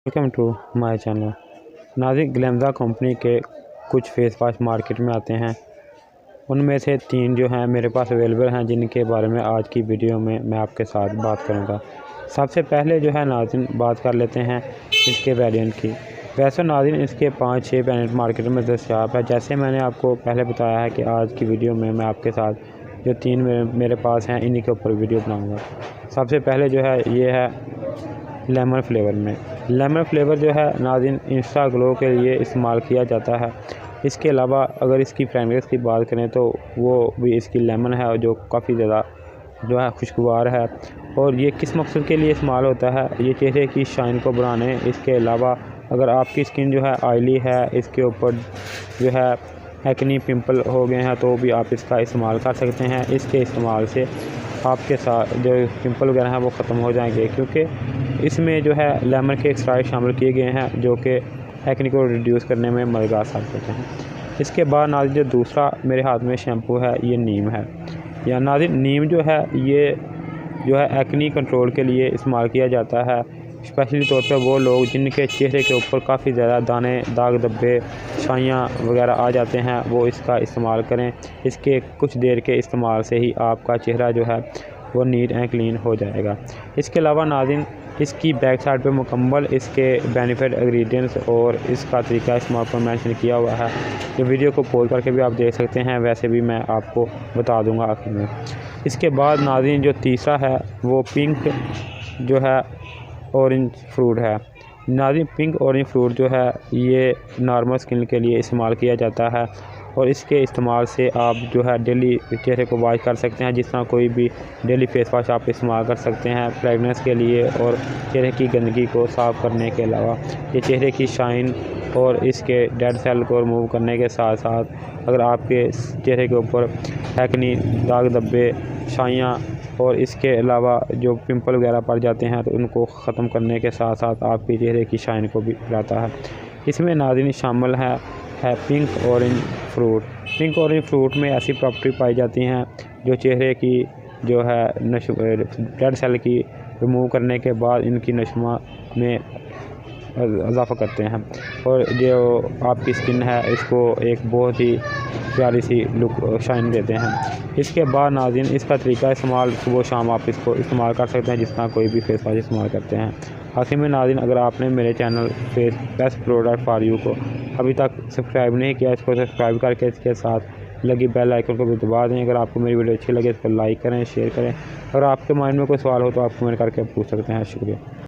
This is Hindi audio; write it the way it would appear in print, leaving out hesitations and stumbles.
Welcome to my channel. नाज़रीन, ग्लैमज़ा कंपनी के कुछ फेस वाश मार्केट में आते हैं। उनमें से 3 जो हैं मेरे पास अवेलेबल हैं, जिनके बारे में आज की वीडियो में मैं आपके साथ बात करूंगा। सबसे पहले जो है नाज़रीन बात कर लेते हैं इसके वेरिएंट की। वैसे नाज़रीन इसके 5-6 वेरिएंट मार्केट में दस्तयाब है। जैसे मैंने आपको पहले बताया है कि आज की वीडियो में मैं आपके साथ जो 3 मेरे पास हैं इन्हीं के ऊपर वीडियो बनाऊँगा। सबसे पहले जो है ये है लेमन फ्लेवर में। लेमन फ्लेवर जो है नाज़रीन इंस्टा ग्लो के लिए इस्तेमाल किया जाता है। इसके अलावा अगर इसकी फ्रेगरेंस की बात करें तो वो भी इसकी लेमन है, जो काफ़ी ज़्यादा जो है खुशगवार है। और ये किस मकसद के लिए इस्तेमाल होता है? ये चेहरे की शाइन को बढ़ाने। इसके अलावा अगर आपकी स्किन जो है ऑयली है, इसके ऊपर जो है एक्नी पिंपल हो गए हैं, तो भी आप इसका इस्तेमाल कर सकते हैं। इसके इस्तेमाल से आपके साथ जो पिंपल वगैरह हैं वो ख़त्म हो जाएंगे, क्योंकि इसमें जो है लेमन के एक्सट्रैक्ट शामिल किए गए हैं जो कि एक्ने को रिड्यूस करने में मददगार साबित होते हैं। इसके बाद नाज़रीन जो दूसरा मेरे हाथ में शैम्पू है ये नीम है। या नाज़रीन नीम जो है ये जो है एक्ने कंट्रोल के लिए इस्तेमाल किया जाता है। स्पेशली तौर पे वो लोग जिनके चेहरे के ऊपर काफ़ी ज़्यादा दाने, दाग धब्बे, छाइयाँ वगैरह आ जाते हैं, वो इसका इस्तेमाल करें। इसके कुछ देर के इस्तेमाल से ही आपका चेहरा जो है वो नीट एंड क्लीन हो जाएगा। इसके अलावा नाज़रीन इसकी बैक साइड पे मुकम्मल इसके बेनिफिट इंग्रेडिएंट्स और इसका तरीका इस्तेमाल पर मेंशन किया हुआ है। ये वीडियो को पॉज करके भी आप देख सकते हैं, वैसे भी मैं आपको बता दूंगा आखिर में। इसके बाद नाज़रीन जो तीसरा है वो पिंक जो है ऑरेंज फ्रूट है। नाज़रीन पिंक ऑरेंज फ्रूट जो है ये नॉर्मल स्किन के लिए इस्तेमाल किया जाता है, और इसके इस्तेमाल से आप जो है डेली चेहरे को वॉश कर सकते हैं। जिस तरह कोई भी डेली फेस वाश आप इस्तेमाल कर सकते हैं फ्रेगनेंस के लिए, और चेहरे की गंदगी को साफ़ करने के अलावा ये चेहरे की शाइन और इसके डेड सेल को रिमूव करने के साथ साथ अगर आपके चेहरे के ऊपर एक्नी, दाग धब्बे, छाइयाँ और इसके अलावा जो पिंपल वगैरह पड़ जाते हैं तो उनको ख़त्म करने के साथ साथ आपके चेहरे की शाइन को भी बढ़ाता है। इसमें नाज़रीन शामिल है pink orange fruit. Pink orange fruit में ऐसी प्रॉपर्टी पाई जाती हैं जो चेहरे की जो है डेड सेल की रिमूव करने के बाद इनकी नशुमा में इजाफ़ा करते हैं, और जो आपकी स्किन है इसको एक बहुत ही प्यारी सी लुक शाइन देते हैं। इसके बाद नाज़रीन इसका तरीका इस्तेमाल सुबह शाम आप इसको इस्तेमाल कर सकते हैं, जिस तरह कोई भी फेस वाश इस्तेमाल करते हैं। आखिर में नाज़रीन अगर आपने मेरे channel face best product for you को अभी तक सब्सक्राइब नहीं किया, इसको सब्सक्राइब करके इसके साथ लगी बेल आइकन को भी दबा दें। अगर आपको मेरी वीडियो अच्छी लगे इसको लाइक करें, शेयर करें। अगर आपके माइंड में कोई सवाल हो तो आप कमेंट करके पूछ सकते हैं। शुक्रिया।